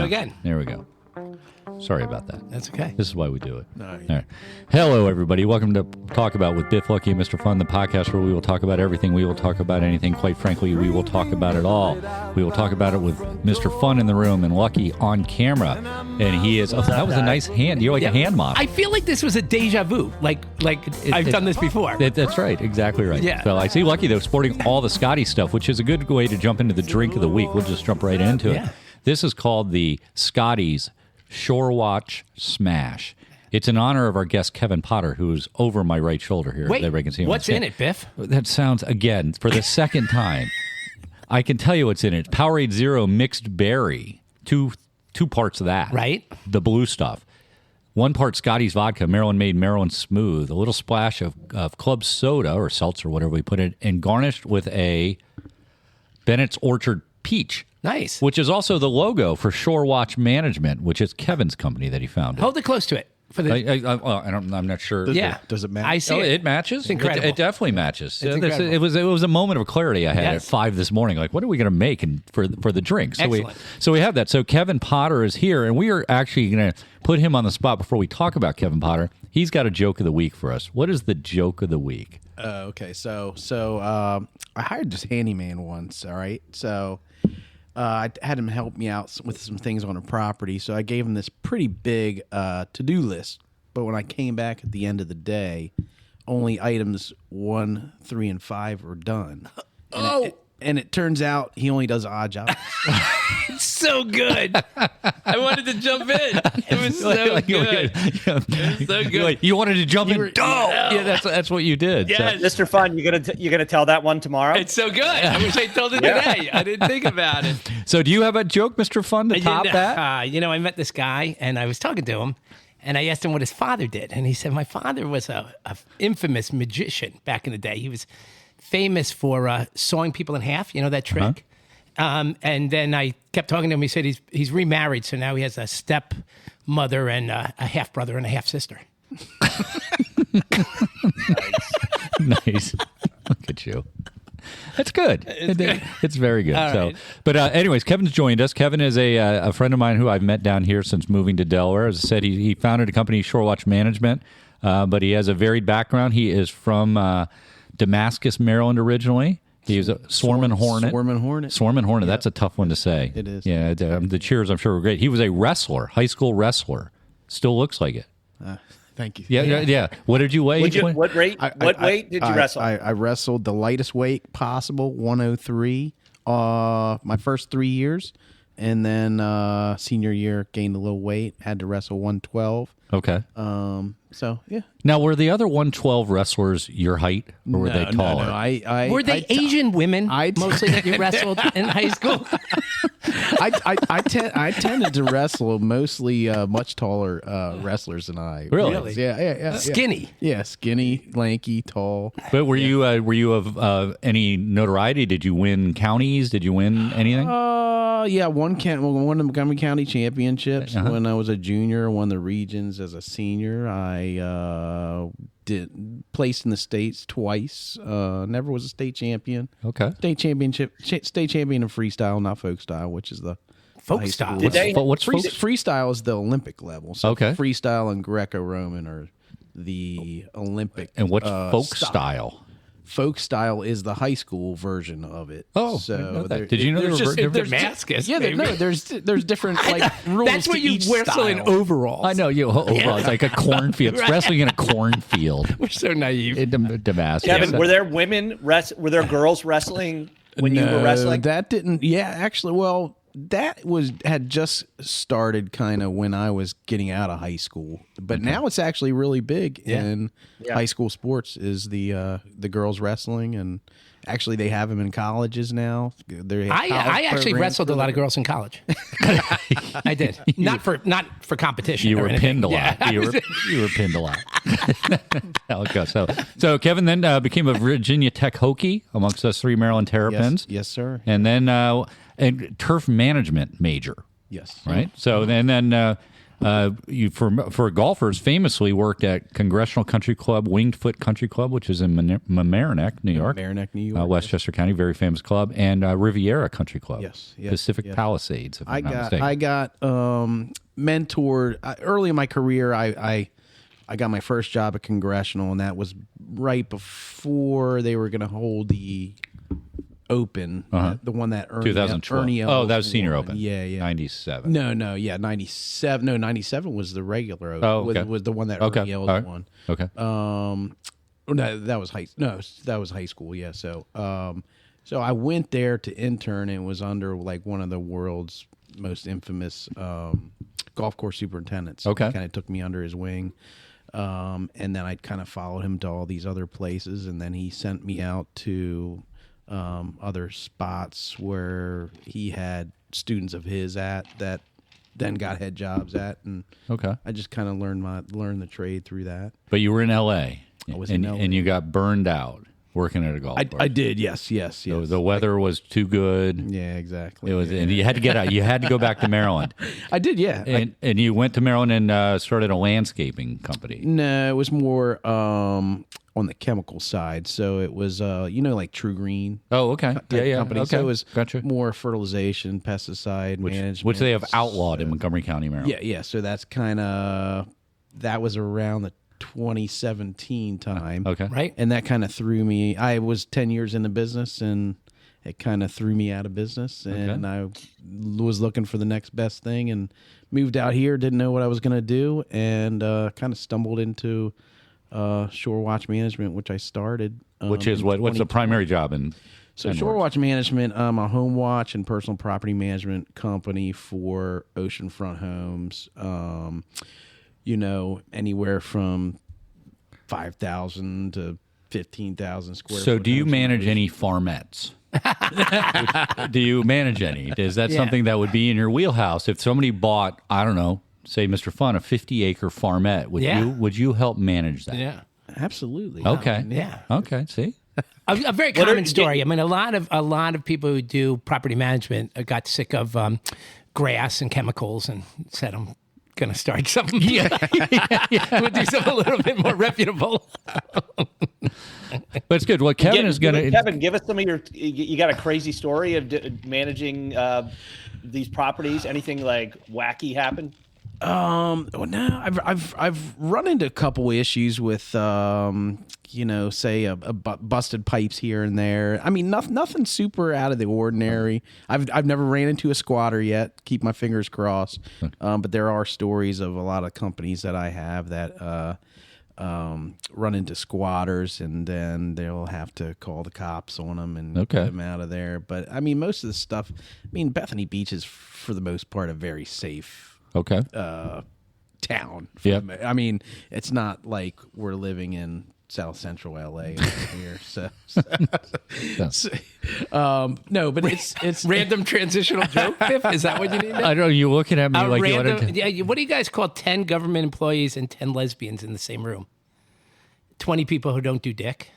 again. There we go. Sorry about that. That's okay. This is why we do it. All right. All right. Hello, everybody. Welcome to Talk About with Biff, Lucky, and Mr. Fun, the podcast where we will talk about everything. We will talk about anything. Quite frankly, we will talk about it all. We will talk about it with Mr. Fun in the room and Lucky on camera. And he is... Oh, that was a nice hand. You're like a hand model. I feel like this was a deja vu. Like I've done this before. That's right. Exactly right. Yeah. So I see Lucky, though, sporting all the Scotty stuff, which is a good way to jump into the drink of the week. We'll just jump right into it. This is called the Scotty's Shorewatch Smash. It's in honor of our guest Kevin Potter, who's over my right shoulder here. Wait, everybody can see him. What's in it, Biff? That sounds, again, for the second time. I can tell you what's in it. Powerade Zero Mixed Berry. Two parts of that. Right. The blue stuff. 1 part Scotty's vodka, Maryland made, Maryland smooth. A little splash of club soda or seltzer, whatever we put in, and garnished with a Bennett's Orchard peach. Nice. Which is also the logo for Shorewatch Management, which is Kevin's company that he founded. Hold it close to it. For the I'm not sure. Does it match? I see it matches. It's incredible. It definitely matches. It's incredible. It was a moment of clarity I had at 5 this morning. Like, what are we going to make for the drink? So we have that. So Kevin Potter is here, and we are actually going to put him on the spot before we talk about Kevin Potter. He's got a joke of the week for us. What is the joke of the week? Okay, so I hired this handyman once. All right, so. I had him help me out with some things on a property, so I gave him this pretty big to-do list. But when I came back at the end of the day, only items 1, 3, and 5 were done. And it turns out he only does odd jobs. It's so good. I wanted to jump in. It was so good. It was so good. You wanted to jump in? Yeah, that's what you did. Yes. So. Mr. Fun, you gonna tell that one tomorrow? It's so good. I wish I told it today. I didn't think about it. So do you have a joke, Mr. Fun, to top that? I met this guy, and I was talking to him, and I asked him what his father did. And he said, my father was a infamous magician back in the day. He was famous for sawing people in half, you know that trick? And then I kept talking to him. He said he's remarried, so now he has a stepmother and a half-brother and a half-sister. Nice. Look at you. That's good. It's very good. All right. But anyways, Kevin's joined us. Kevin is a friend of mine who I've met down here since moving to Delaware. As I said, he founded a company, Shorewatch Management, but he has a varied background. He is from Damascus, Maryland, originally. He was a Swarmin' Hornet. Swarmin' Hornet. Yep. That's a tough one to say. It is. Yeah, the cheers, I'm sure, were great. He was a wrestler, high school wrestler. Still looks like it. Thank you. Yeah. What did you weigh? What weight did you wrestle? I wrestled the lightest weight possible, 103. My first 3 years, and then senior year gained a little weight. Had to wrestle 112. Okay. So yeah. Now, were the other 112 wrestlers your height, or were they taller? No. Were they Asian women mostly that you wrestled in high school? I tended to wrestle mostly much taller wrestlers than I. Really? Yeah. Skinny. Yeah, skinny, lanky, tall. But were you of any notoriety? Did you win counties? Did you win anything? Yeah, won the Montgomery County Championships when I was a junior. Won the regions as a senior. I did placed in the states twice. Never was a state champion. Okay. State champion in freestyle, not folk style, which is the folk style. What's freestyle is the Olympic level. So okay. Freestyle and Greco-Roman are the Olympic. And what's folk style? Folk style is the high school version of it. Oh, so did you know there's Damascus? Yeah, there's different rules. That's what to each you wrestle style. in overalls. I know you overalls like a cornfield. Right. Wrestling in a cornfield. We're so naive. In Damascus. Kevin, were there girls wrestling when you were wrestling? That didn't. Yeah, actually, well, that had just started kind of when I was getting out of high school, but now it's actually really big in high school sports. Is the girls wrestling, and actually they have them in colleges now. I actually wrestled a lot of girls in college. I did not for competition. You were pinned a lot. Yeah, you were pinned a lot. How it goes. So Kevin then became a Virginia Tech Hokie amongst us 3 Maryland Terrapins. Yes, sir. And then. And turf management major. Yes. Right? So then You for golfers famously worked at Congressional Country Club, Winged Foot Country Club, which is in Mamaroneck, New York. Mamaroneck, New York. Westchester County, very famous club, and Riviera Country Club. Yes. Pacific Palisades, if I'm not mistaken. I got mentored early in my career. I got my first job at Congressional, and that was right before they were going to hold the Open, the one that Ernie 2012. Ernie Oh, that was won. Senior Open. Yeah. 97. No, 97. No, 97 was the regular Open. Oh, okay. Was the one that Okay. Ernie Els All right. won. Okay. No, that was high school. Yeah. So, so I went there to intern and was under like one of the world's most infamous golf course superintendents. Okay. He kind of took me under his wing. And then I kind of followed him to all these other places, and then he sent me out to other spots where he had students of his at that then got head jobs at, and Okay. I just kind of learned the trade through that. But you were in L.A. I was in LA. And you got burned out working at a golf course. I did, yes. The weather was too good. Yeah, exactly. It was, and you had to get out. You had to go back to Maryland. I did, yeah. And you went to Maryland and started a landscaping company. No, it was more on the chemical side. So it was, like True Green. Oh, okay. Yeah. Company. Okay. So it was Gotcha. more fertilization, pesticide management. Which they have outlawed in Montgomery County, Maryland. Yeah. So that's that was around the 2017 time. Okay. Right? And that kind of threw me. I was 10 years in the business, and it kind of threw me out of business. And I was looking for the next best thing, and moved out here, didn't know what I was going to do, and kind of stumbled into Shorewatch Management, which I started. Which is what's the primary job in? So Shorewatch Management, a home watch and personal property management company for oceanfront homes. Anywhere from 5,000 to 15,000 square. So foot do you homes. manage any farmettes? Do you manage any? Is that something that would be in your wheelhouse? If somebody bought, I don't know, say Mr. Fun, a 50-acre farmette, would you help manage that? Yeah. Absolutely. Okay. Yeah. Okay. See? A very common story. I mean, a lot of people who do property management got sick of grass and chemicals and said, "I'm going to start something. We'll do something a little bit more reputable." But it's good. What Kevin is going to... Kevin, give us some of your. You got a crazy story of managing these properties? Anything like wacky happen? Well, no, I've run into a couple issues with, say a busted pipes here and there. I mean, nothing super out of the ordinary. I've never ran into a squatter yet. Keep my fingers crossed. But there are stories of a lot of companies that I have that run into squatters, and then they'll have to call the cops on them and get them out of there. But I mean, most of the stuff. I mean, Bethany Beach is for the most part a very safe. Town. I mean, it's not like we're living in South Central LA here. So no, but it's random transitional joke. Biff? Is that what you need? I don't know. You're looking at me like random, you want to... What do you guys call 10 government employees and 10 lesbians in the same room? 20 people who don't do dick.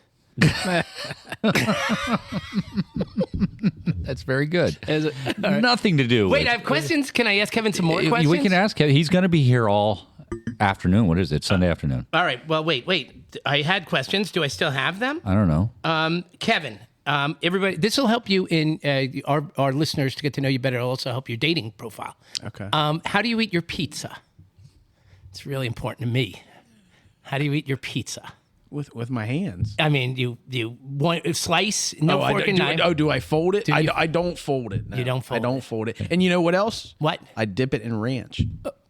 That's very good. Nothing to do with... Wait, I have questions. Can I ask Kevin some more questions? We can ask Kevin. He's going to be here all afternoon. What is it? Sunday afternoon. All right. Well, wait. I had questions. Do I still have them? I don't know. Kevin, everybody, this will help you in our listeners to get to know you better. It'll also help your dating profile. Okay. How do you eat your pizza? It's really important to me. How do you eat your pizza? With my hands. I mean, you want a slice, no fork and knife. Do I fold it? I don't fold it. No. You don't fold it. I don't fold it. And you know what else? What? I dip it in ranch.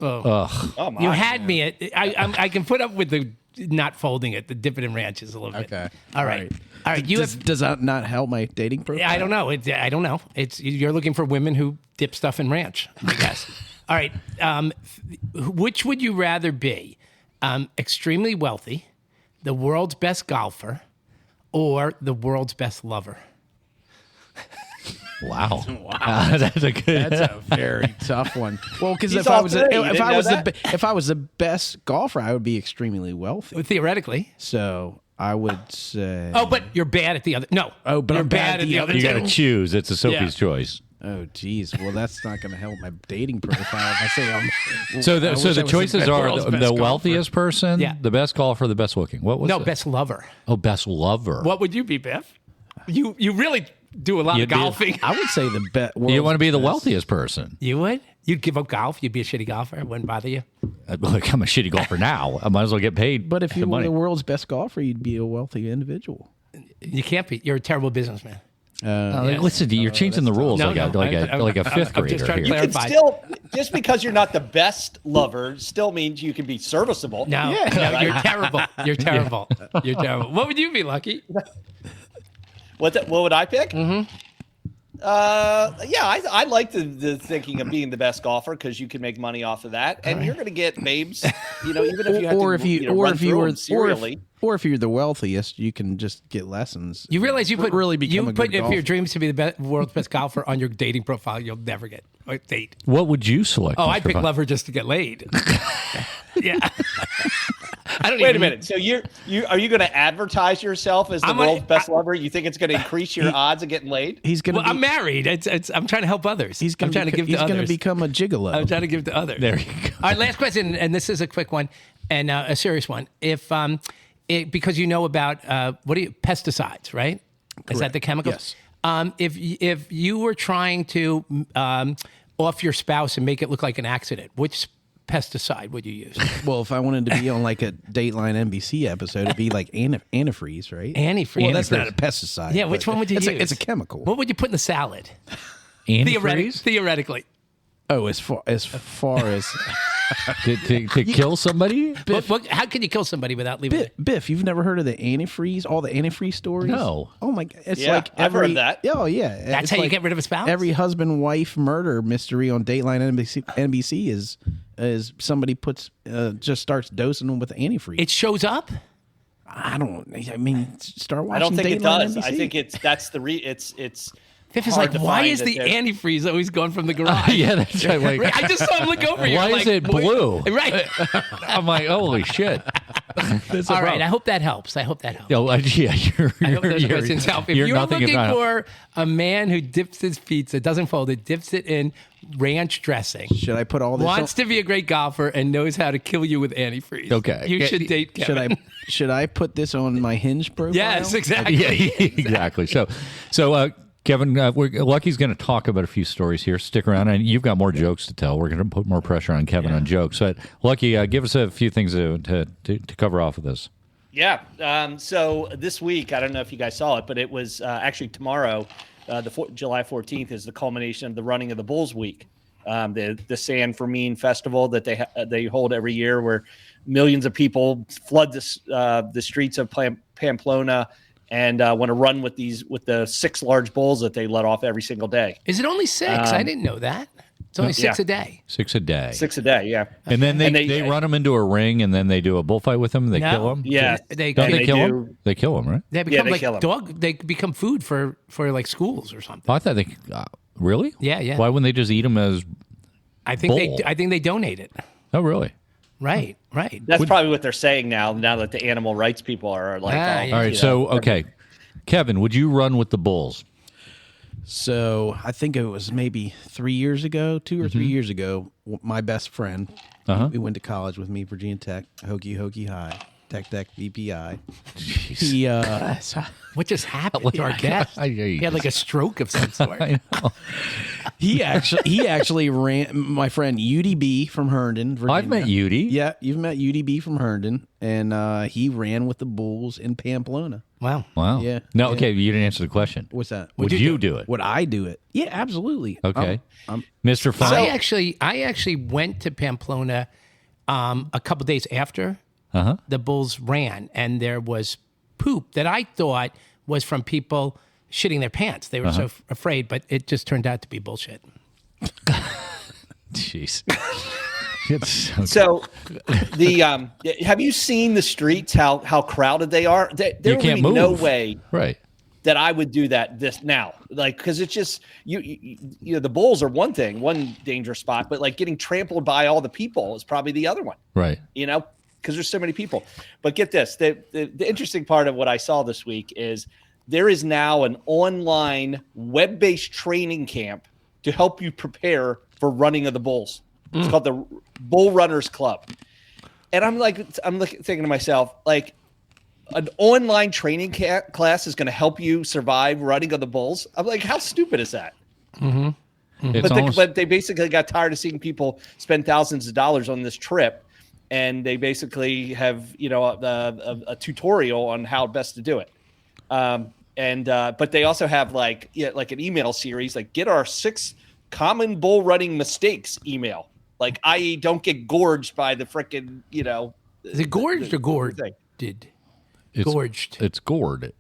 Oh my! You had me at. I can put up with the not folding it. The dip it in ranch is a little bit. Okay. All right. Does that not help my dating profile? I don't know. I don't know. You're looking for women who dip stuff in ranch, I guess. All right. Which would you rather be? Extremely wealthy, the world's best golfer, or the world's best lover? Wow. That's a good. That's a very tough one. Well, because if all I was three. You didn't know that? if I was the best golfer, I would be extremely wealthy. Theoretically. So I would say. Oh, but you're bad at the other. No. Oh, but you're I'm bad at the other You two. got to choose. It's a Sophie's choice. Oh, geez. Well, that's not going to help my dating profile if I say I'm. So I the wish I was choices are world's the best golfer. wealthiest person, Yeah. the best golfer, the best looking. What was No, it? best lover. Oh, best lover. What would you be, Biff? You really do a lot You'd of be- golfing. I would say the bet. You want to be the wealthiest person. You would? You'd give up golf? You'd be a shitty golfer? It wouldn't bother you? Look, I'm a shitty golfer now. I might as well get paid. But if you the were money. the world's best golfer, you'd be a wealthy individual. You can't be. You're a terrible businessman. Listen, you're changing the rules like a fifth I'm just grader trying to here. You can clarify. still, just because you're not the best lover, still means you can be serviceable. No, no, you're terrible. You're terrible. You're terrible. What would you be, Lucky? What would I pick? Mm-hmm. I like the thinking of being the best golfer because you can make money off of that, and you're going to get babes. Even if you have or to, if you run if through you were them serially. or if you're the wealthiest, you can just get lessons. You realize you put really become a good if golfer. your dreams to be the world's best golfer on your dating profile, you'll never get a date. What would you select? Oh, Mr. I'd pick Vaughn? lover just to get laid. Yeah. I don't Wait even, a minute. So are you going to advertise yourself as the I'm world's best lover? You think it's going to increase your odds of getting laid? He's gonna. Well, I'm married. I'm trying to help others. He's gonna. I'm trying to give to he's others. gonna become a gigolo. I'm trying to give to others. There you go. All right, last question, and this is a quick one and a serious one. If because you know about pesticides, right? Is that the chemicals? Yes. If you were trying to off your spouse and make it look like an accident, which pesticide would you use? Well, if I wanted to be on like a Dateline NBC episode, it'd be like antifreeze, right? Antifreeze. Well, that's not a pesticide. Yeah, which but one would you it's use? it's a chemical. What would you put in the salad? Antifreeze? Theoretically. Oh, as far as to kill somebody? How can you kill somebody without leaving it? Biff, you've never heard of the antifreeze? All the antifreeze stories? No. Oh my god, it's Yeah, like I've heard that. Oh yeah, That's it's how you like get rid of a spouse? Every husband-wife murder mystery on Dateline NBC is somebody just starts dosing them with antifreeze. It shows up? I mean, start watching. I don't think it Dateline does. NBC. I think it's Biff is hard like, to why find is that the there's- antifreeze always going from the garage? Yeah, that's right. Like, I just saw him look over you. Why I'm is like, it blue? Right. I'm like, holy shit. All right. I hope that helps. I hope that helps. Yo, yeah, I hope those questions help. If you're nothing looking about- for a man who dips his pizza, doesn't fold it, dips it in ranch dressing, Should I put all this? wants to be a great golfer, and knows how to kill you with antifreeze. Okay. You Yeah, should date Kevin. Should I put this on my Hinge profile? Yes, exactly. Yeah, exactly. So Kevin, Lucky's going to talk about a few stories here. Stick around, and you've got more jokes to tell. We're going to put more pressure on Kevin on jokes. But Lucky, give us a few things to cover off of this. Yeah. So this week, I don't know if you guys saw it, but it was actually tomorrow, July 14th, is the culmination of the running of the Bulls Week, the San Fermin festival that they hold every year, where millions of people flood the streets of Pamplona and want to run with the 6 large bulls that they let off every single day. Is it only 6? I didn't know that. It's only 6 yeah. a day. 6 a day. 6 a day, yeah. And then they run them into a ring, and then they do a bullfight with them. They No. kill them. Yeah. They Kill do. them? They kill them, right? They become they like kill 'em. They become food for like schools or something. Oh, I thought they really. Yeah. Why wouldn't they just eat them as? I think Bull. they donate it. Oh, really? Right. That's probably what they're saying now that the animal rights people are like, Ah, yeah. All right. So okay, Kevin, would you run with the bulls? So I think it was maybe 3 years ago, 2 or 3 years ago. My best friend, he went to college with me, Virginia Tech, Hokie High, Tech VPI. He What just happened to our guest? He had like a stroke of some sort. I know. he actually ran. My friend UDB from Herndon, Virginia. I've met Udi. Yeah, you've met UDB from Herndon, and he ran with the Bulls in Pamplona. Wow. Wow. Yeah. No. Yeah. Okay. You didn't answer the question. What's that? Would you do it? Would I do it? Yeah, absolutely. Okay. I'm Mr. Fine. I actually went to Pamplona a couple days after the Bulls ran, and there was poop that I thought was from people shitting their pants. They were so afraid, but it just turned out to be bullshit. Jeez. So have you seen the streets, how crowded they are? There You would can't be move. no way Right. that I would do this now. Like, because it's just you know, the Bulls are one thing, one dangerous spot, but like getting trampled by all the people is probably the other one. Right. You know, because there's so many people. But get this, the interesting part of what I saw this week is there is now an online web-based training camp to help you prepare for running of the bulls. It's called the Bull Runners Club. And I'm thinking to myself, like, an online training class is going to help you survive running of the bulls. I'm like, how stupid is that? But they basically got tired of seeing people spend thousands of dollars on this trip, and they basically have a tutorial on how best to do it. But they also have like an email series, like get our 6 common bull running mistakes email, like i.e. don't get gorged by the frickin' Is it gorged or gored? Gorged. It's gored.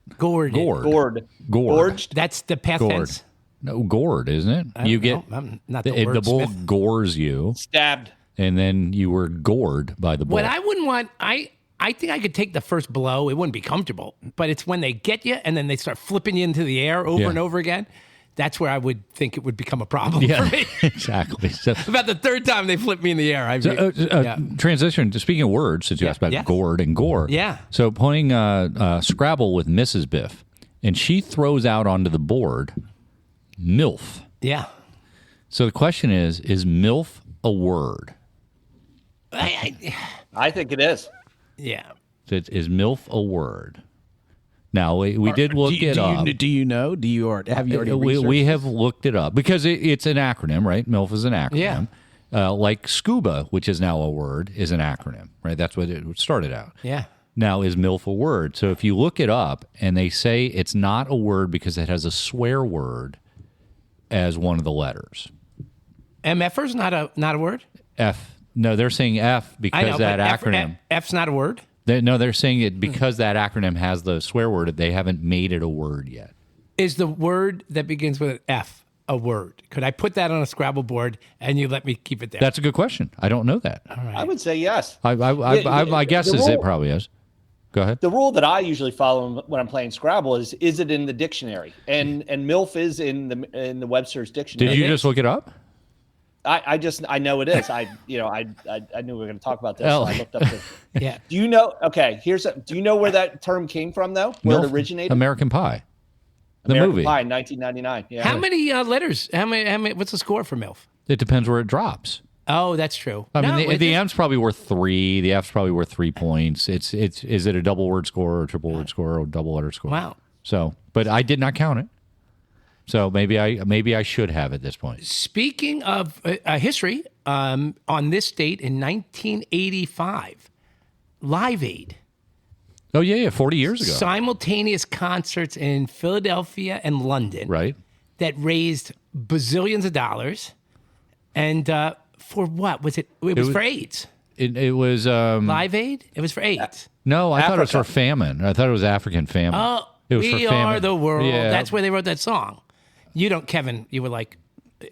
Gorged. That's the past Gored. tense. No, gored, isn't it? I'm not the bull wordsmith. gores you, Stabbed. and then you were gored by the bull. What I wouldn't want, I think I could take the first blow. It wouldn't be comfortable, but it's when they get you and then they start flipping you into the air over and over again. That's where I would think it would become a problem for me. Exactly. So, About the third time they flipped me in the air. transition to speaking of words, since you asked about gored and gore. Yeah. So playing Scrabble with Mrs. Biff, and she throws out onto the board MILF. Yeah. So the question is MILF a word? I think it is. Yeah. Is MILF a word? Now we did look it up. Do you know? Have you already researched we have looked it up because it's an acronym, right? MILF is an acronym. Yeah. Like scuba, which is now a word, is an acronym, right? That's what it started out. Yeah. Now is MILF a word? So if you look it up and they say it's not a word because it has a swear word as one of the letters. MFer's not a word? F. No, they're saying F because I know, that but acronym. F's not a word? They're saying it because that acronym has the swear word. They haven't made it a word yet. Is the word that begins with an F a word? Could I put that on a Scrabble board and you let me keep it there? That's a good question. I don't know that. All right. I would say yes. My guess is it probably is. Go ahead. The rule that I usually follow when I'm playing Scrabble is it in the dictionary? And MILF is in the Webster's dictionary. Did you just look it up? I know it is. I knew we were going to talk about this. So I looked up the. Yeah. Do you know? Okay, do you know where that term came from though? Where MILF? it originated? American Pie. The American movie. Pie, 1999. Yeah. How many letters? How many? What's the score for MILF? It depends where it drops. Oh, that's true. I mean, the M's probably worth 3. The F's probably worth 3 points. Is it a double word score or a triple word score or a double letter score? Wow. So, but I did not count it. So maybe I should have at this point. Speaking of history, on this date in 1985, Live Aid. Oh yeah, 40 years ago. Simultaneous concerts in Philadelphia and London. Right. That raised bazillions of dollars. And for what? Was it? It was for AIDS. It was Live Aid? It was for AIDS. No, I thought it was Africa. for famine. I thought it was African famine. Oh, it was we for famine. are the world. Yeah. That's where they wrote that song. You don't, Kevin. You were like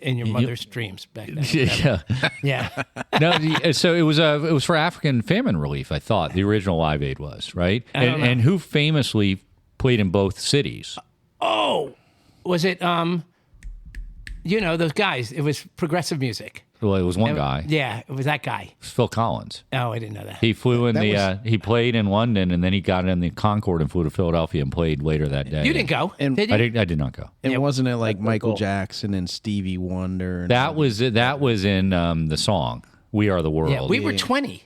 in your mother's dreams back then. Yeah. Yeah. No, so it was for African famine relief. I thought the original Live Aid was right, and who famously played in both cities. Oh, was it? Those guys. It was progressive music. Well, it was one guy. Yeah, it was that guy. It was Phil Collins. Oh, I didn't know that. He flew in he played in London, and then he got in the Concorde and flew to Philadelphia and played later that day. You didn't go, did you? I did not go. And wasn't it like Michael Jackson and Stevie Wonder? And That was in the song "We Are the World." Yeah, we were 20.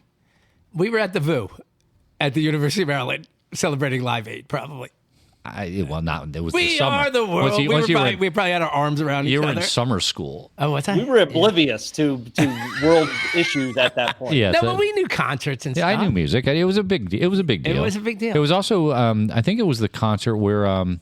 We were at the VU at the University of Maryland celebrating Live Aid, probably. It was We the summer. are the world. We probably had our arms around each you other. were in summer school. Oh, what's that? We were oblivious to world issues at that point. Yeah, No, but we knew concerts and yeah, stuff. I knew music. It was a big deal. It was a big deal. It was a big deal. It was also, I think it was the concert where, I'll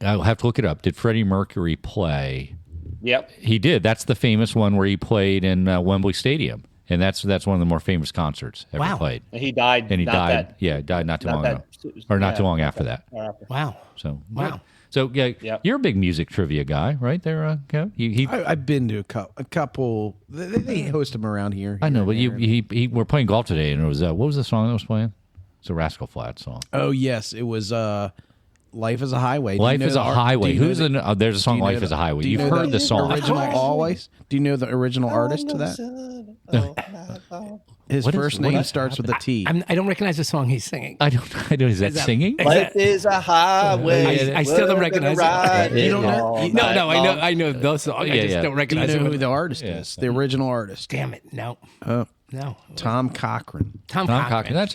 have to look it up. Did Freddie Mercury play? Yep. He did. That's the famous one where he played in Wembley Stadium. And that's one of the more famous concerts ever played. And he died. And he not died. That, Yeah, he died not too not long that- ago. Or not too long after that. Wow. So, Wow. So, yeah, Yep. you're a big music trivia guy, right there, Kev? I've been to a couple. They host them around here. I know, but here and there. we're playing golf today, and it was what was the song that was playing? It's a Rascal Flatts song. Oh yes, it was. Life is a Highway. Life is a Highway. There's a song, Life is a Highway. You've heard the song. Original Always. Do you know the original artist to that? His first name starts with a T. I don't recognize the song he's singing. I don't. Is that singing? Life is a highway. I still don't recognize it. You don't know? No, I know those songs. I just don't Do recognize you know it. who the artist is? The original artist. Damn it, no. No. Tom Cochran. Tom Cochran. That's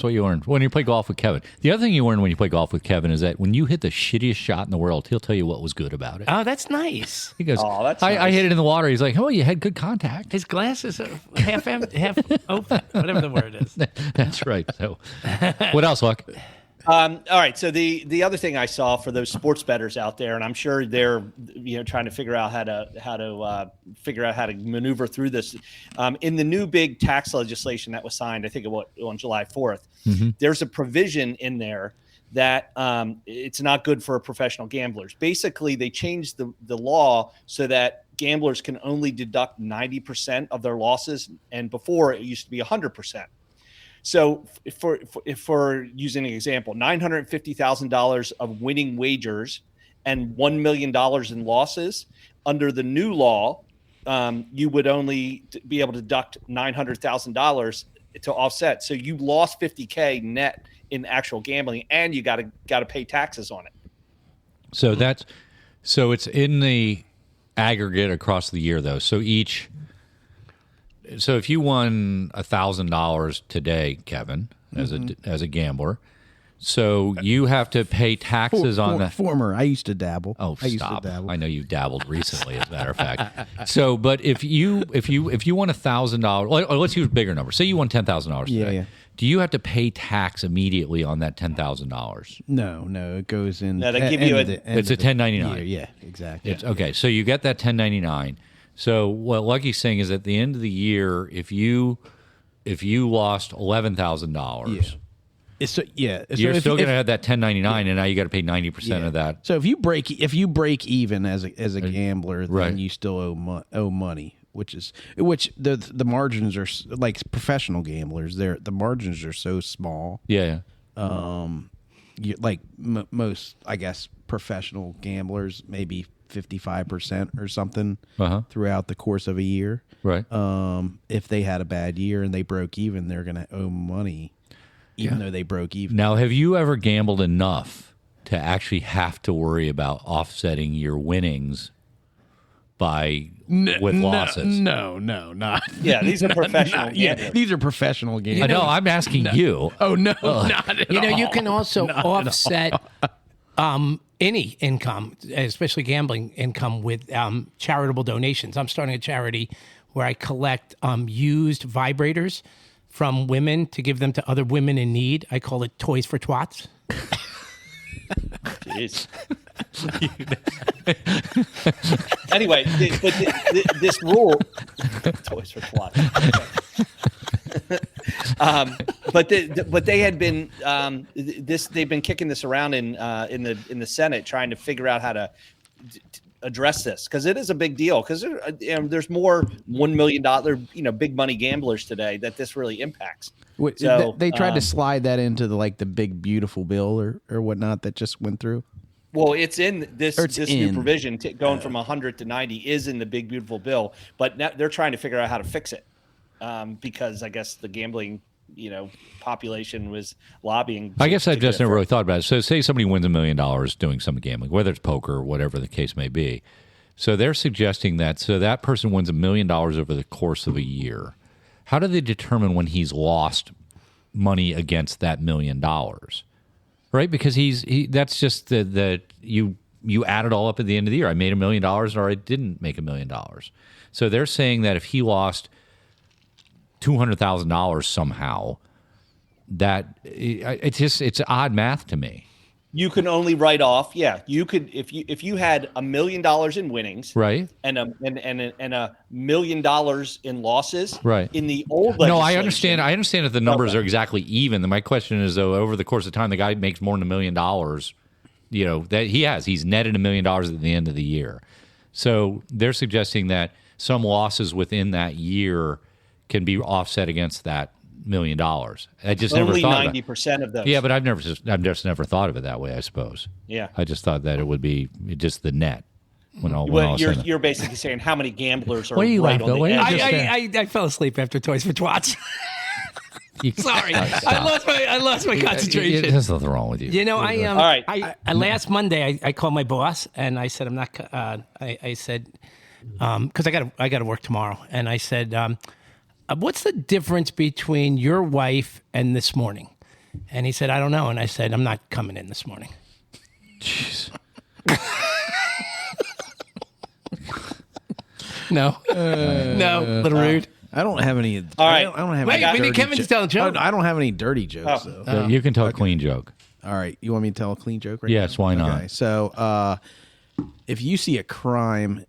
what you learned when you play golf with Kevin. The other thing you learn when you play golf with Kevin is that when you hit the shittiest shot in the world, he'll tell you what was good about it. Oh, that's nice. He goes, Oh, that's I nice. hit it in the water. He's like, oh, you had good contact. His glasses are half open, whatever the word is. That's right. So, what else, Luck? All right. So the other thing I saw for those sports bettors out there, and I'm sure they're trying to figure out how to maneuver through this. In the new big tax legislation that was signed, I think on July 4th, there's a provision in there that it's not good for professional gamblers. Basically, they changed the law so that gamblers can only deduct 90% of their losses, and before it used to be 100%. So for using an example, $950,000 of winning wagers and $1 million in losses, under the new law, you would only be able to deduct $900,000 to offset. So you lost $50K net in actual gambling, and you got to pay taxes on it. So it's in the aggregate across the year, though. So if you won $1,000 today, Kevin, as a gambler, so you have to pay taxes on that. I used to dabble. Oh, I used stop! to dabble. I know you dabbled recently, as a matter of fact. So, but if you won $1,000, let's use a bigger number. Say you won $10,000 today. Yeah. Do you have to pay tax immediately on that $10,000? No, it goes in. No, they give you It's a 1099. Yeah, exactly. Okay, so you get that 1099. So what Lucky's saying is at the end of the year, if you lost $11,000, you're still going to have that 1099, and now you got to pay 90% of that. So if you break even as a gambler, then Right. you still owe money, which the margins are like professional gamblers. The margins are so small. Yeah. Most, I guess, professional gamblers, maybe 55% or something throughout the course of a year. Right. If they had a bad year and they broke even, they're going to owe money, even though they broke even. Now, have you ever gambled enough to actually have to worry about offsetting your winnings with losses? No, not. Yeah, these are professional gamblers. Yeah, these are professional gamblers. No, I'm asking you. Oh no, not at all. You can also offset any income, especially gambling income, with charitable donations. I'm starting a charity where I collect used vibrators from women to give them to other women in need. I call it Toys for Twats. Jeez. Anyway, this rule, Toys for Twats. But they had been they've been kicking this around in the Senate, trying to figure out how to address this, because it is a big deal, because there's more $1 million big money gamblers today that this really impacts. So they tried to slide that into the big beautiful bill or whatnot that just went through. Well, it's in this new provision going from 100 to 90 is in the big beautiful bill, but now they're trying to figure out how to fix it. Because I guess the gambling, population was lobbying. I guess I just never really thought about it. So say somebody wins $1 million doing some gambling, whether it's poker or whatever the case may be. So they're suggesting that that person wins $1 million over the course of a year. How do they determine when he's lost money against that $1 million? Right? Because that's just you add it all up at the end of the year. I made $1 million or I didn't make $1 million. So they're saying that if he lost $200,000 somehow, that it's odd math to me. You can only write off. Yeah, you could if you had $1 million in winnings, right, and $1 million in losses, right. In the old no, I understand that the numbers are exactly even. My question is, though, over the course of time, the guy makes more than $1 million. That he's netted $1 million at the end of the year. So they're suggesting that some losses within that year can be offset against that million. I just never Only thought of it. 90% of those. Yeah, but I've just never thought of it that way, I suppose. Yeah. I just thought that it would be just the net when all is said. You're basically saying how many gamblers are What are you right laughing on at? the What are edge. you I fell asleep after Toys for Twats. Sorry, Stop. I lost my concentration. There's nothing wrong with you. You know, All right. I last Monday I called my boss and I said I'm not. I said because I got to work tomorrow, and I said, what's the difference between your wife and this morning? And he said, I don't know. And I said, I'm not coming in this morning. Jeez. No, no, little rude. I don't have any. All right. I don't have Wait, any we need dirty Kevin to tell a joke. I don't have any dirty jokes. Oh. Though. You can tell a clean joke. All right, you want me to tell a clean joke? Right Yes, now? why not? Okay, so if you see a crime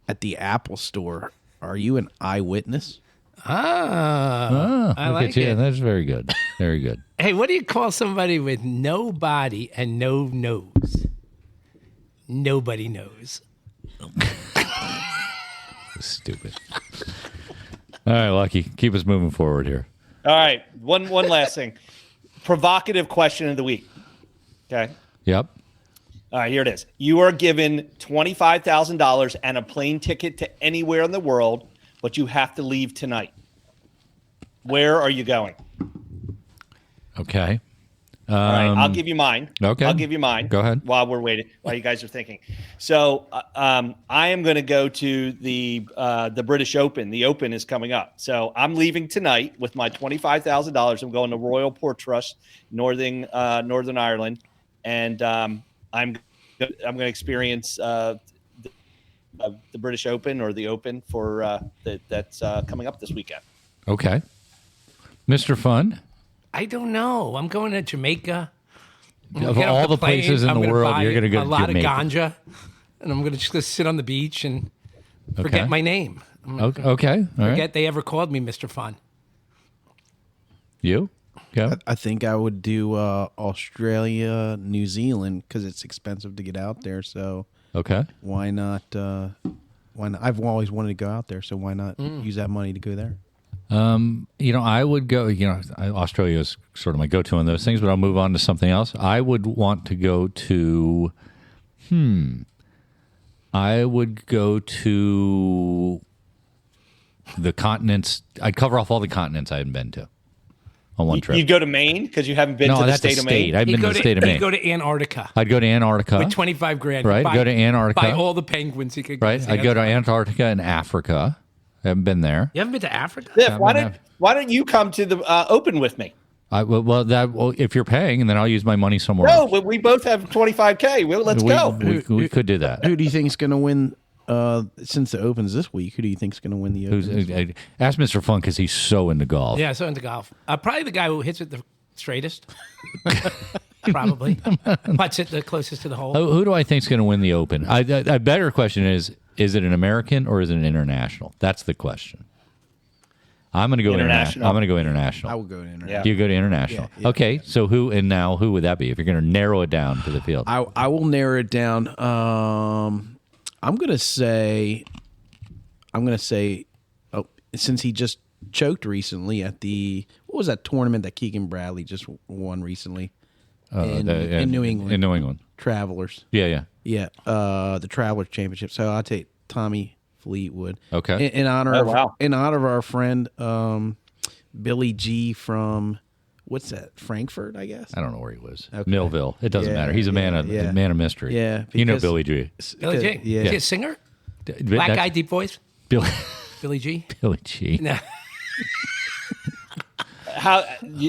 at the Apple Store, are you an eyewitness? I Look like at you. it. That's very good. Very good. Hey, what do you call somebody with no body and no nose? Nobody knows. Stupid. All right, Lucky. Keep us moving forward here. All right. One last thing. Provocative question of the week. Okay. Yep. All right, here it is. You are given $25,000 and a plane ticket to anywhere in the world, but you have to leave tonight. Where are you going? Okay. All right, I'll give you mine. Okay. I'll give you mine. Go ahead. While we're waiting, while you guys are thinking. So I am going to go to the British Open. The Open is coming up. So I'm leaving tonight with my $25,000. I'm going to Royal Portrush, Northern Ireland, and I'm going to experience the British Open or the Open for that's coming up this weekend. Okay. Mr. Fun. I don't know. I'm going to Jamaica. Of all the places in the world, you're going to go to a lot Jamaica. of ganja, and I'm going to just sit on the beach and forget my name. Okay. All right. Forget they ever called me Mr. Fun. You? Yeah. I think I would do Australia, New Zealand because it's expensive to get out there. So Okay. why not? Why not? I've always wanted to go out there, so why not use that money to go there? I would go, Australia is sort of my go-to on those things, but I'll move on to something else. I would want to go to, the continents. I'd cover off all the continents I hadn't been to on one trip. You'd go to Maine because you haven't been to the that's state a of Maine. state. I've been to the state of Maine. He'd go to Antarctica I'd go to Antarctica. with 25 grand. Right, go to Antarctica. Buy all the penguins he could. Right. I'd go to Antarctica and Africa. I haven't been there. You haven't been to Africa? Biff, why don't you come to the Open with me? If you're paying, and then I'll use my money somewhere No, else. but we both have $25K. Well, let's go. We could do that. Who do you think is going to win? Since the Open's this week, who do you think is going to win the Open? Ask Mr. Fun because he's so into golf. Yeah, so into golf. Probably the guy who hits it the straightest. Probably. Putts it the closest to the hole. Who do I think is going to win the Open? A better question is it an American or is it an international? That's the question. I'm going to go international. I'm going to go international. I will go to international. Yeah. Do you go to international? Yeah. Okay, so who would that be if you're going to narrow it down to the field? I will narrow it down. I'm gonna say, since he just choked recently at what was that tournament that Keegan Bradley just won recently in New England? In New England. Travelers. Yeah. The Travelers Championship. So I'll take Tommy Fleetwood. Okay. In honor wow. of our friend Billy G from what's that? Frankfurt, I guess. I don't know where he lives. Okay. Millville. It doesn't Yeah, matter. He's a man of mystery. Yeah, You know because- Billy G. Billy G. Yeah. Is he a singer? Black guy, deep voice? Billy G? Billy G. No.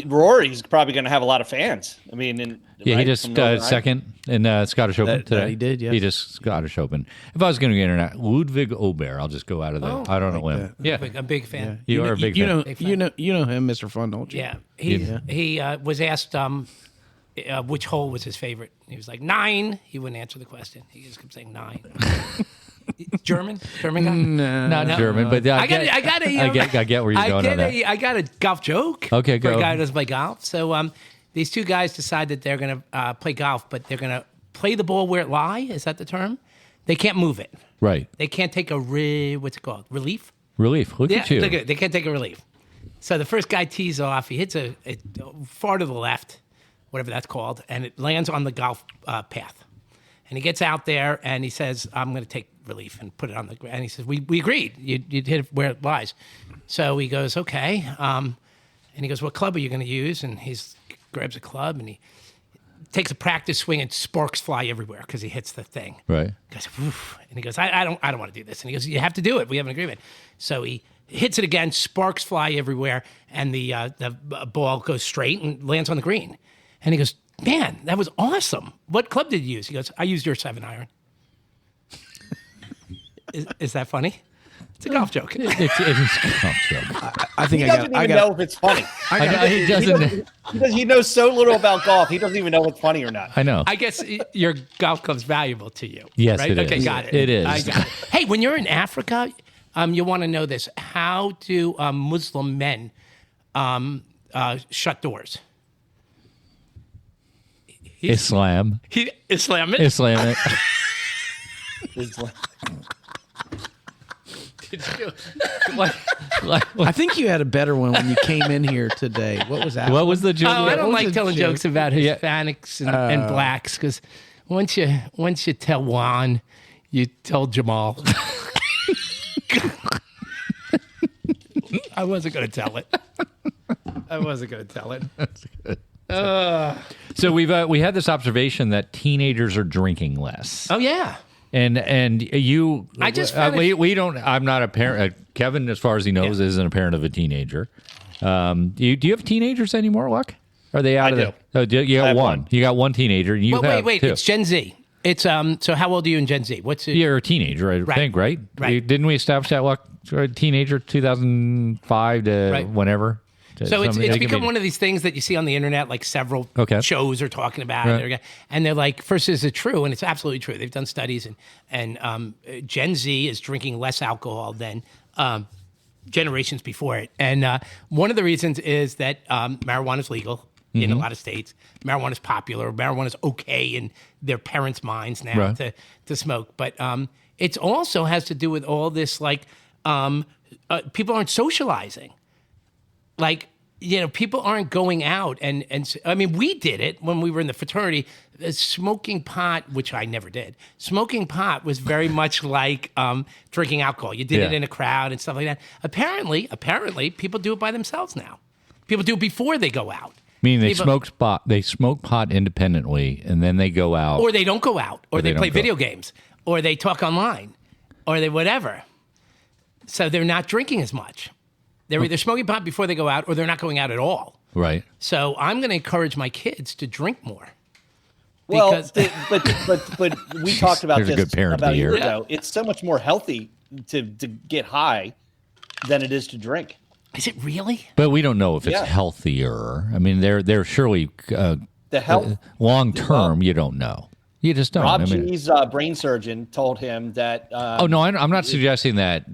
Rory's probably going to have a lot of fans. I mean, He just from Northern second in Scottish Open today. he did, yes. He just Scottish Open. If I was going to go internet, Ludwig Aubert, I'll just go out of the. I don't know him. Yeah, I'm a big fan. you are a big fan. Big fan. You know him, Mr. Fun, don't you? Yeah. He was asked which hole was his favorite. He was like 9. He wouldn't answer the question. He just kept saying 9. German guy? Not German, but I get where you're going on that. I got a golf joke. Okay, for go. a guy who doesn't play golf. So these two guys decide that they're going to play golf, but they're going to play the ball where it lies. Is that the term? They can't move it. Right. They can't take a what's it called? Relief? Relief. Look at you. Look at it. They can't take a relief. So the first guy tees off. He hits a far to the left, whatever that's called, and it lands on the golf path. And he gets out there and he says, I'm going to take relief and put it on the ground. And he says, we agreed. You'd hit it where it lies. So he goes, okay. And he goes, what club are you going to use? And he grabs a club and he takes a practice swing and sparks fly everywhere because he hits the thing. Right. He goes, woof. And he goes, I don't want to do this. And he goes, you have to do it. We have an agreement. So he hits it again, sparks fly everywhere, and the ball goes straight and lands on the green. And he goes, man, that was awesome. What club did you use? He goes, I used your 7-iron. Is that funny? It's a golf joke. It is a golf joke. I think He doesn't even know if it's funny. He doesn't. He knows so little about golf. He doesn't even know if it's funny or not. I know. I guess your golf club's valuable to you. Yes, right? it Okay, is. got it. It is. I got it. Hey, when you're in Africa, you want to know this. How do Muslim men shut doors? Islam. Islamic? Islamic. I think you had a better one when you came in here today. What was that? What was the joke? Oh, I don't was like the telling joke? jokes about Hispanics and blacks because once you tell Juan, you tell Jamal. I wasn't going to tell it. That's good. So we had this observation that teenagers are drinking less. Oh yeah. And you, I just found we don't. I'm not a parent. Kevin, as far as he knows, isn't a parent of a teenager. Do you have teenagers anymore, Luck? Are they out I of the? do. You I got have one. one. You got one teenager. And you Well, have wait. two. It's Gen Z. It's So how old are you in Gen Z? What's it? You're a teenager, I think, right? Right. Didn't we establish that, Luck? Teenager, 2005 to Right. whenever. So it's become one of these things that you see on the internet, like several shows are talking about it. And they're like, first, is it true? And it's absolutely true. They've done studies, and Gen Z is drinking less alcohol than generations before it. And one of the reasons is that marijuana is legal in a lot of states. Marijuana is popular. Marijuana is okay in their parents' minds now to smoke. But it also has to do with all this, like, people aren't socializing. Like, people aren't going out and I mean, we did it when we were in the fraternity. Smoking pot, which I never did. Smoking pot was very much like drinking alcohol. You did it in a crowd and stuff like that. Apparently, people do it by themselves now. People do it before they go out. Meaning they smoke pot independently, and then they go out, or they don't go out, or they play don't go. video games, or they talk online, or they whatever. So they're not drinking as much. They're either smoking pot before they go out, or they're not going out at all. Right. So I'm going to encourage my kids to drink more. Well, Because- but we talked about Here's a this good parent of about the a year year. ago. It's so much more healthy to get high than it is to drink. Is it really? But we don't know if it's Yeah. healthier. I mean, they're surely The health. long term. You don't know. You just don't. Rob I mean, G's brain surgeon told him that. oh no, I'm not suggesting that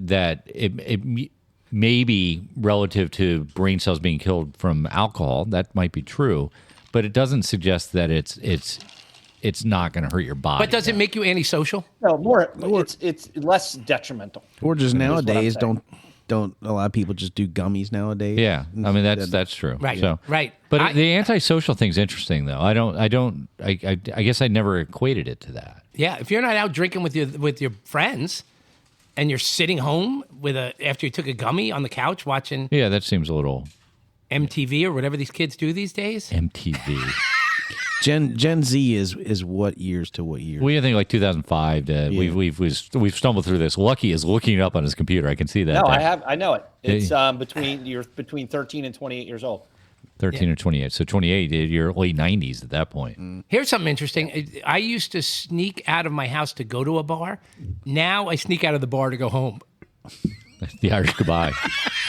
it may be relative to brain cells being killed from alcohol. That might be true, but it doesn't suggest that it's not going to hurt your body. But does it make you antisocial? No, more. It's less detrimental. Or just what I'm nowadays, saying. don't a lot of people just do gummies nowadays? Yeah, I mean that's true. Right, So, right. But the antisocial thing's interesting, though. I guess I never equated it to that. Yeah, if you're not out drinking with your friends, and you're sitting home after you took a gummy on the couch watching Yeah, that seems a little MTV or whatever these kids do these days. MTV. Gen Z is what years to what years? We think like 2005. We've stumbled through this. Lucky is looking it up on his computer. I can see that. No, there. I know it. It's between 13 and 28 years old. 13 or 28. So 28, you're late 90s at that point. Here's something interesting. I used to sneak out of my house to go to a bar. Now I sneak out of the bar to go home. The Irish goodbye.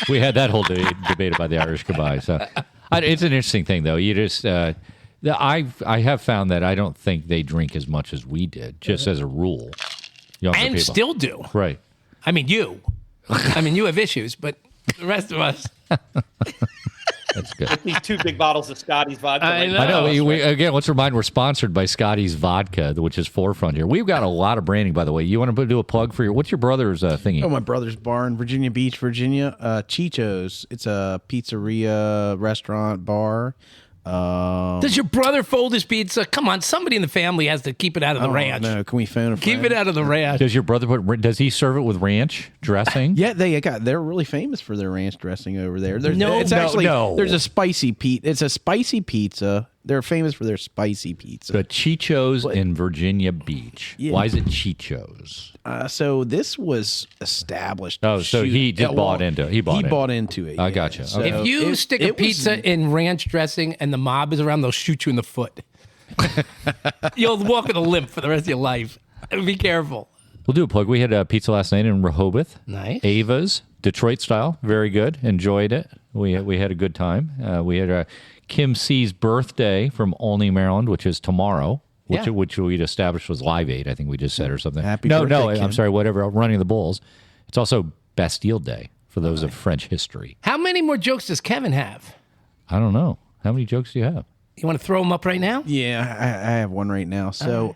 We had that whole debate about the Irish goodbye. So it's an interesting thing, though. You just I have found that I don't think they drink as much as we did, just as a rule. Younger And people. still do. Right. I mean, you. You have issues, but the rest of us. That's good. At least 2 big bottles of Scotty's vodka. I right know. I know. now. Again, let's remind we're sponsored by Scotty's Vodka, which is Forefront here. We've got a lot of branding, by the way. You want to do a plug for what's your brother's thingy? Oh, my brother's bar in Virginia Beach, Virginia. Chicho's. It's a pizzeria, restaurant, bar. Does your brother fold his pizza? Come on, somebody in the family has to keep it out of the ranch. No, can we phone a friend? Keep it out of the ranch. Does your brother does he serve it with ranch dressing? Yeah, they're really famous for their ranch dressing over there. There's a spicy pizza. It's a spicy pizza. They're famous for their spicy pizza. The Chicho's in Virginia Beach. Yeah. Why is it Chicho's? So this was established. Oh, so he just bought into it. He bought into it. I yeah. gotcha. So Okay. If you stick a pizza in ranch dressing and the mob is around, they'll shoot you in the foot. You'll walk with a limp for the rest of your life. Be careful. We'll do a plug. We had pizza last night in Rehoboth. Nice. Ava's, Detroit style. Very good. Enjoyed it. We had a good time. We had Kim C's birthday from Olney, Maryland, which is tomorrow. Which we'd established was Live Aid, I think we just said, or something. Happy no, birthday, Kim. I'm sorry, whatever. Running the Bulls. It's also Bastille Day for those of French history. How many more jokes does Kevin have? I don't know. How many jokes do you have? You want to throw them up right now? Yeah, I have one right now. So,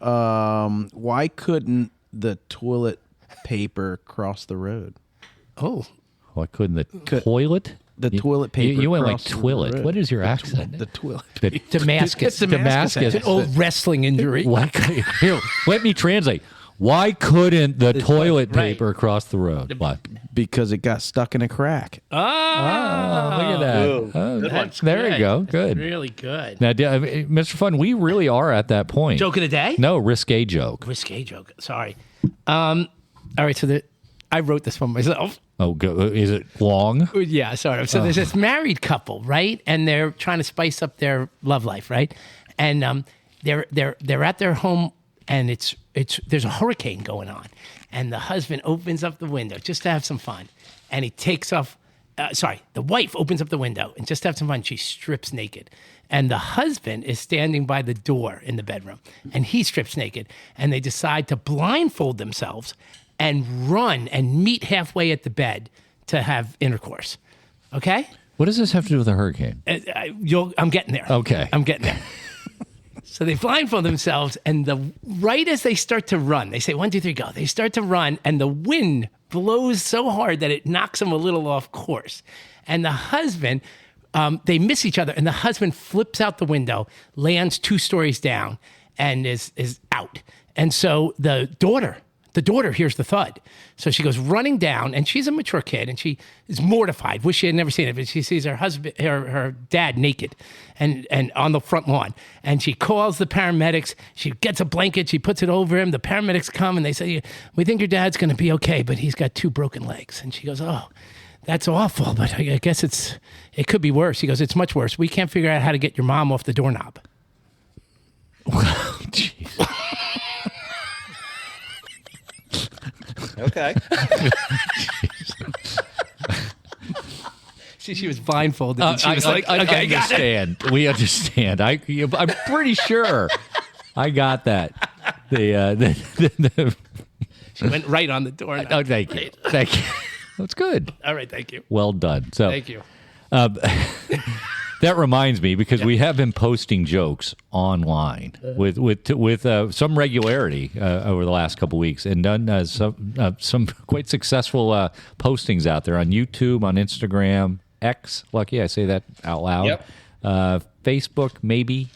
why couldn't the toilet paper cross the road? Oh, Why couldn't the toilet? The toilet paper. You went like cross the twillet. road. What is your accent? The toilet. Damascus. It's Damascus. It's an old wrestling injury. Why here, let me translate. Why couldn't the toilet right. paper cross the road? What? Because it got stuck in a crack. Oh, look at that. Ooh, Oh, good one. there you go. Good. Really good. Now, Mr. Fun, we really are at that point. Joke of the day? No, risque joke. Risque joke. Sorry. All right, so I wrote this one myself. Oh, is it long? Yeah, sorry. So there's this married couple, right? And they're trying to spice up their love life, right? And they're at their home, and there's a hurricane going on, and the husband opens up the window just to have some fun, and he takes off. The wife opens up the window, and just to have some fun, she strips naked, and the husband is standing by the door in the bedroom, and he strips naked, and they decide to blindfold themselves and run and meet halfway at the bed to have intercourse. Okay? What does this have to do with a hurricane? I'm getting there. Okay. I'm getting there. So they blindfold themselves, and right as they start to run, they say, 1, 2, 3, go. They start to run, and the wind blows so hard that it knocks them a little off course. And the husband, they miss each other, and the husband flips out the window, lands 2 stories down, and is out. And so the daughter hears the thud. So she goes running down, and she's a mature kid, and she is mortified. Wish she had never seen it, but she sees her husband, her dad naked and on the front lawn. And she calls the paramedics. She gets a blanket. She puts it over him. The paramedics come, and they say, we think your dad's going to be okay, but he's got 2 broken legs. And she goes, oh, that's awful, but I guess it could be worse. He goes, it's much worse. We can't figure out how to get your mom off the doorknob. Jeez. Okay. She was blindfolded. And she was like, I okay, I got it. understand. We understand. I'm pretty sure I got that. She went right on the door. Oh, thank you. Thank you. That's good. All right, thank you. Well done. So, Thank you. that reminds me, because we have been posting jokes online with some regularity over the last couple weeks, and done some quite successful postings out there on YouTube, on Instagram, X. Lucky I say that out loud. Yep. Facebook, maybe.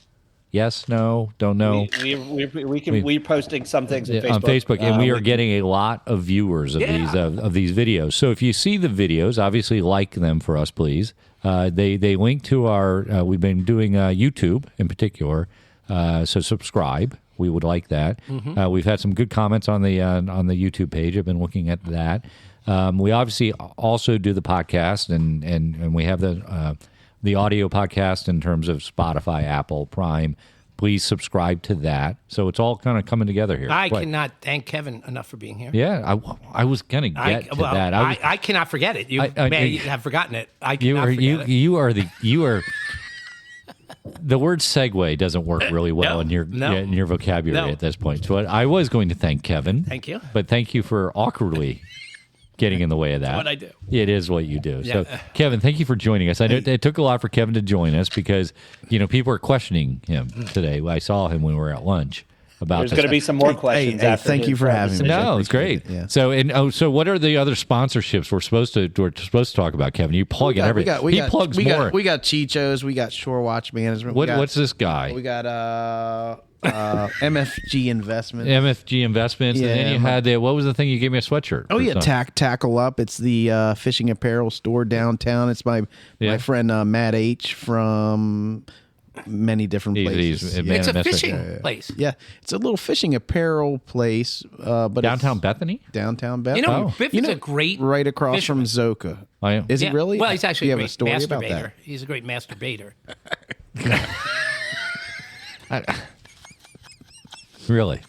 Yes, no, don't know. We're posting some things on Facebook. On Facebook, and we are getting a lot of viewers of these videos. So if you see the videos, obviously like them for us, please. They link to our. We've been doing YouTube in particular, so subscribe. We would like that. Mm-hmm. We've had some good comments on the YouTube page. I've been looking at that. We obviously also do the podcast, and we have the audio podcast in terms of Spotify, Apple, Prime. Please subscribe to that. So it's all kind of coming together here. I cannot thank Kevin enough for being here. Yeah, I was going to get to that. I cannot forget it. You may have forgotten it. I cannot forget it. You are the word segue doesn't work really well in your vocabulary at this point. So I was going to thank Kevin. Thank you. But thank you for awkwardly getting in the way of that. what I do. It is what you do. Yeah. So, Kevin, thank you for joining us. I know it took a lot for Kevin to join us because, people are questioning him today. I saw him when we were at lunch about There's going to be some more questions. Hey, after thank you for having me. No, it's great. Yeah. So what are the other sponsorships we're supposed to talk about, Kevin? You plug everything. He plugs more. We got Chicho's. We got Shorewatch Management. What's this guy? We got MFG Investments. MFG Investments. Yeah, and then you had what was the thing you gave me a sweatshirt? Oh for yeah, something? Tackle Up. It's the fishing apparel store downtown. It's my friend Matt H from many different places. It's a fishing place. Yeah, it's a little fishing apparel place. But Downtown Bethany? Downtown Bethany. Biff is a great right across fisherman. from Zoka. I am. Is he really? Well, he's actually Do a you have great a story about masturbator. that? He's a great masturbator. Really?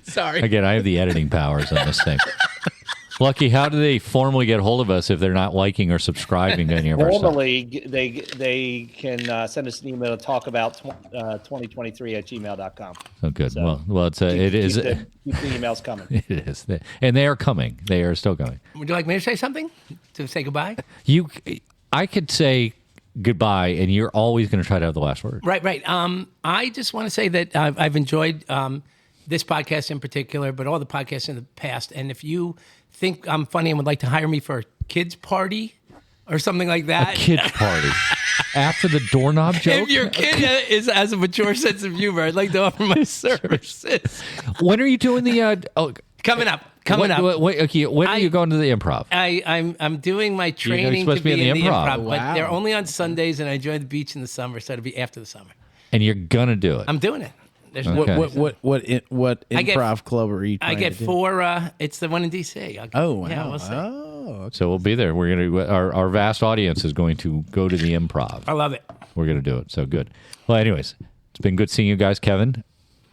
Sorry. Again, I have the editing powers on this thing. Lucky, how do they formally get hold of us if they're not liking or subscribing to any of our stuff? Normally, they can send us an email to talk about 2023@gmail.com. Oh, good. So, well, it's Keep it is. the emails coming. It is, and they are coming. They are still coming. Would you like me to say something? To say goodbye? I could say goodbye, and you're always going to try to have the last word. Right. I just want to say that I've enjoyed this podcast in particular, but all the podcasts in the past. And if you think I'm funny and would like to hire me for a kids party or something like that, A kids party after the doorknob joke. if your kid has a mature sense of humor, I'd like to offer my services. When are you doing the? Coming up. When are you going to the improv? I'm doing my training supposed to be in the improv, Wow. but they're only on Sundays, and I enjoy the beach in the summer, so it'll be after the summer. And you're gonna do it. I'm doing it. There's Okay. What improv club are you? I get to do? 4. It's the one in DC. Oh wow. Yeah, we'll see. Oh, okay. So we'll be there. We're gonna our vast audience is going to go to the improv. I love it. We're gonna do it. So good. Well, anyways, it's been good seeing you guys, Kevin.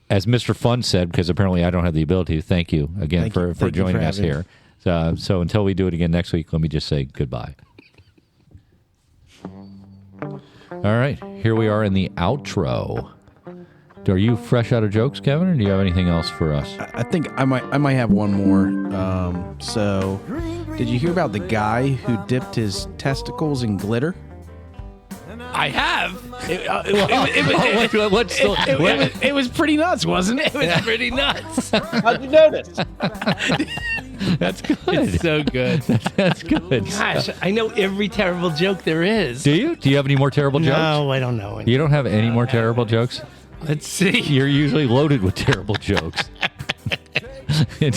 As Mr. Fun said, because apparently I don't have the ability to thank you again Thank for you for joining us having here. So until we do it again next week, let me just say goodbye. All right, here we are in the outro. Are you fresh out of jokes, Kevin, or do you have anything else for us? I think I might have one more. So, did you hear about the guy who dipped his testicles in glitter? I have. It was pretty nuts, wasn't it? It was pretty nuts. How'd you notice? That's good. It's so good. That's good. Gosh, I know every terrible joke there is. Do you? Do you have any more terrible jokes? No, I don't know. You don't have any more terrible jokes? Let's see. You're usually loaded with terrible jokes.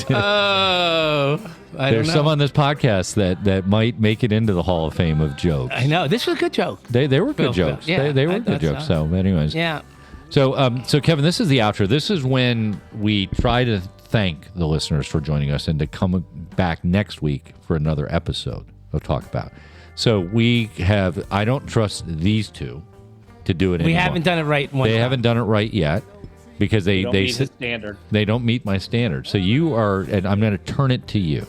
Oh, I There's don't know. some on this podcast that might make it into the Hall of Fame of jokes. I know. This was a good joke. They were good Phil, jokes. yeah, they were I good thought jokes. so. So, anyways, Yeah. So Kevin, this is the outro. This is when we try to thank the listeners for joining us and to come back next week for another episode of Talk About. So we have. I don't trust these two to do it anymore. We haven't done it right one They time. haven't done it right yet because they Don't they meet the standard. they don't meet my standard. So you are, and I'm going to turn it to you.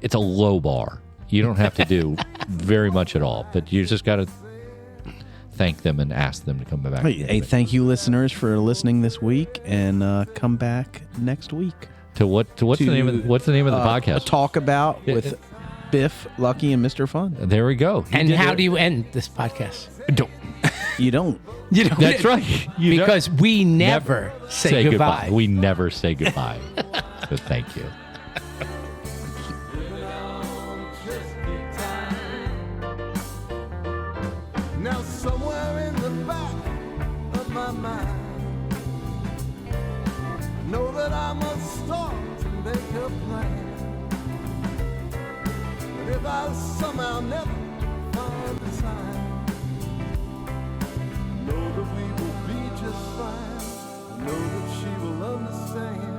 It's a low bar. You don't have to do very much at all, but you just got to thank them and ask them to come back. Hey, thank you, listeners, for listening this week, and come back next week. What's the name of the podcast? Talk About with Biff, Lucky, and Mr. Fun. There we go. And how do you end this podcast? Don't. You don't. You know, That's right. You don't- because we never say goodbye. We never say goodbye. So thank you. Now somewhere in the back of my mind, I know that I must start to make a plan. But if I somehow never find the time, I know that we will be just fine. I know that she will understand.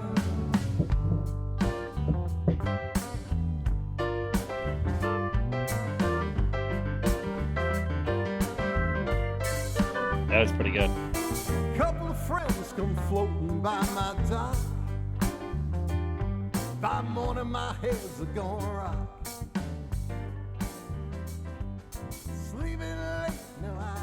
That was pretty good. Couple of friends come floating by my dock. By morning my head's a gonna rock. Sleeping late, now I